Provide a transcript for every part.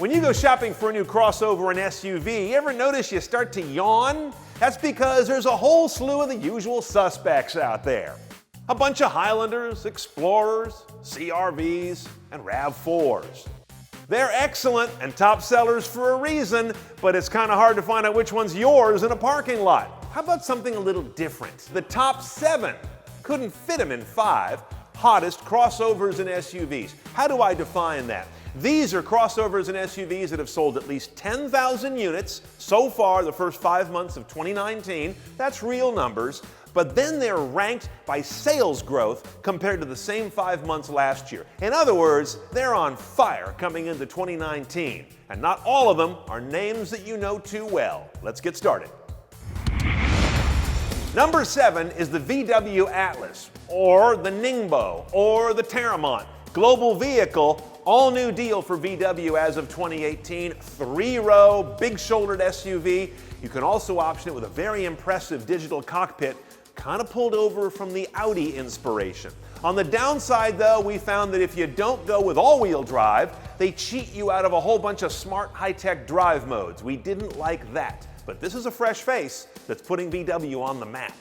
When you go shopping for a new crossover or an SUV, you ever notice you start to yawn? That's because there's a whole slew of the usual suspects out there. A bunch of Highlanders, Explorers, CR-Vs, and RAV4s. They're excellent and top sellers for a reason, but it's kind of hard to find out which one's yours in a parking lot. How about something a little different? The top 7. Couldn't fit them in 5. Hottest crossovers and SUVs. How do I define that? These are crossovers and SUVs that have sold at least 10,000 units so far the first 5 months of 2019. That's real numbers. But then they're ranked by sales growth compared to the same 5 months last year. In other words, they're on fire coming into 2019. And not all of them are names that you know too well. Let's get started. Number 7 is the VW Atlas, or the Ningbo, or the Terramont. Global vehicle, all new deal for VW as of 2018. 3-row, big-shouldered SUV. You can also option it with a very impressive digital cockpit, kind of pulled over from the Audi inspiration. On the downside though, we found that if you don't go with all-wheel drive, they cheat you out of a whole bunch of smart high-tech drive modes. We didn't like that. But this is a fresh face that's putting VW on the map.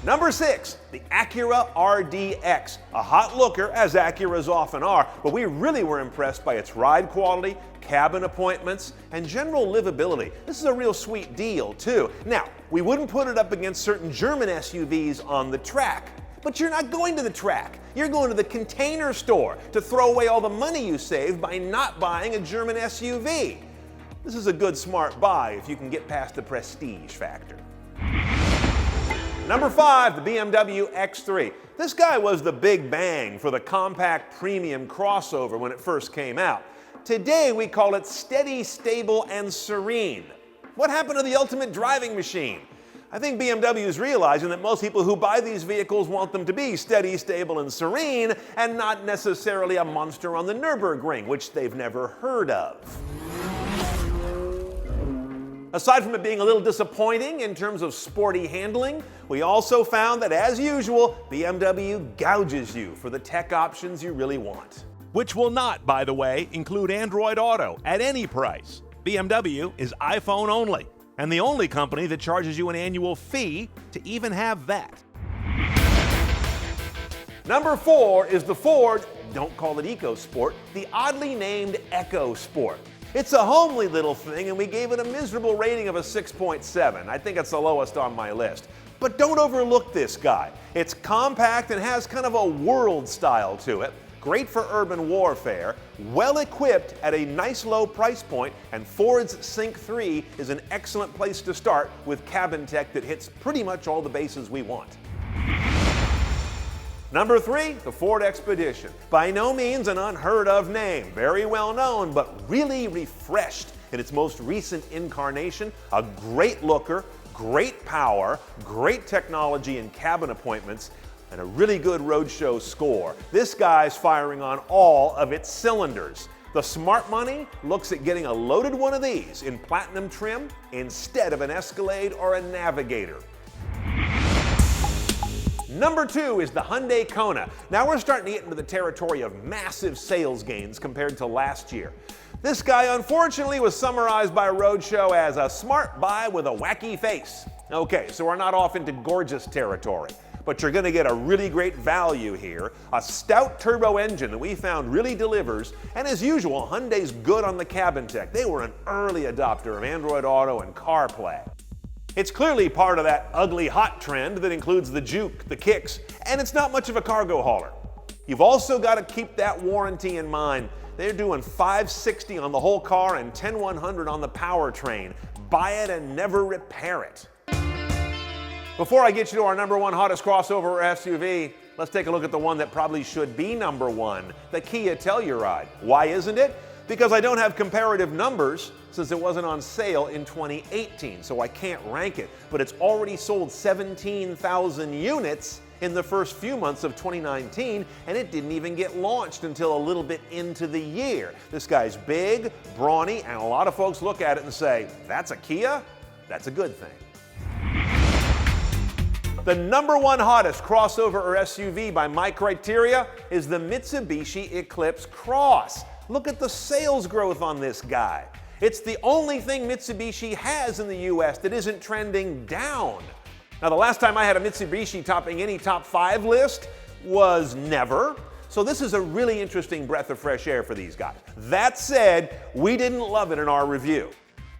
Number 6, the Acura RDX. A hot looker, as Acuras often are, but we really were impressed by its ride quality, cabin appointments, and general livability. This is a real sweet deal, too. Now, we wouldn't put it up against certain German SUVs on the track, but you're not going to the track. You're going to the Container Store to throw away all the money you saved by not buying a German SUV. This is a good, smart buy if you can get past the prestige factor. Number 5, the BMW X3. This guy was the big bang for the compact premium crossover when it first came out. Today we call it steady, stable, and serene. What happened to the ultimate driving machine? I think BMW is realizing that most people who buy these vehicles want them to be steady, stable, and serene, and not necessarily a monster on the Nürburgring, which they've never heard of. Aside from it being a little disappointing in terms of sporty handling, we also found that, as usual, BMW gouges you for the tech options you really want. Which will not, by the way, include Android Auto at any price. BMW is iPhone only, and the only company that charges you an annual fee to even have that. Number 4 is the Ford, don't call it EcoSport, the oddly named EcoSport. It's a homely little thing, and we gave it a miserable rating of a 6.7. I think it's the lowest on my list. But don't overlook this guy. It's compact and has kind of a world style to it. Great for urban warfare, well equipped at a nice low price point, and Ford's Sync 3 is an excellent place to start with cabin tech that hits pretty much all the bases we want. Number 3, the Ford Expedition. By no means an unheard of name, very well known, but really refreshed in its most recent incarnation. A great looker, great power, great technology and cabin appointments, and a really good roadshow score. This guy's firing on all of its cylinders. The smart money looks at getting a loaded one of these in platinum trim instead of an Escalade or a Navigator. Number 2 is the Hyundai Kona. Now we're starting to get into the territory of massive sales gains compared to last year. This guy, unfortunately, was summarized by ROADSHOW as a smart buy with a wacky face. Okay, so we're not off into gorgeous territory, but you're going to get a really great value here. A stout turbo engine that we found really delivers, and as usual, Hyundai's good on the cabin tech. They were an early adopter of Android Auto and CarPlay. It's clearly part of that ugly hot trend that includes the juke, the kicks, and it's not much of a cargo hauler. You've also got to keep that warranty in mind. They're doing $560 on the whole car and $10,100 on the powertrain. Buy it and never repair it. Before I get you to our number 1 hottest crossover or SUV, let's take a look at the one that probably should be number 1, the Kia Telluride. Why isn't it? Because I don't have comparative numbers since it wasn't on sale in 2018, so I can't rank it. But it's already sold 17,000 units in the first few months of 2019, and it didn't even get launched until a little bit into the year. This guy's big, brawny, and a lot of folks look at it and say, that's a Kia? That's a good thing. The number 1 hottest crossover or SUV by my criteria is the Mitsubishi Eclipse Cross. look at the sales growth on this guy. It's the only thing Mitsubishi has in the US that isn't trending down. Now, the last time I had a Mitsubishi topping any top 5 list was never. So this is a really interesting breath of fresh air for these guys. That said, we didn't love it in our review.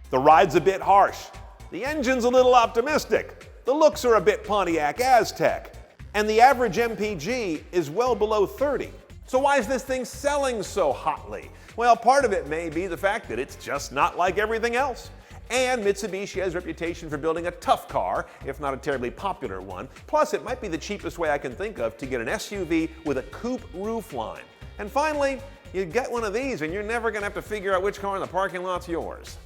The ride's a bit harsh. The engine's a little optimistic. The looks are a bit Pontiac Aztec. And the average MPG is well below 30. So why is this thing selling so hotly? Well, part of it may be the fact that it's just not like everything else. And Mitsubishi has a reputation for building a tough car, if not a terribly popular one. Plus, it might be the cheapest way I can think of to get an SUV with a coupe roofline. And finally, you get one of these and you're never going to have to figure out which car in the parking lot's yours.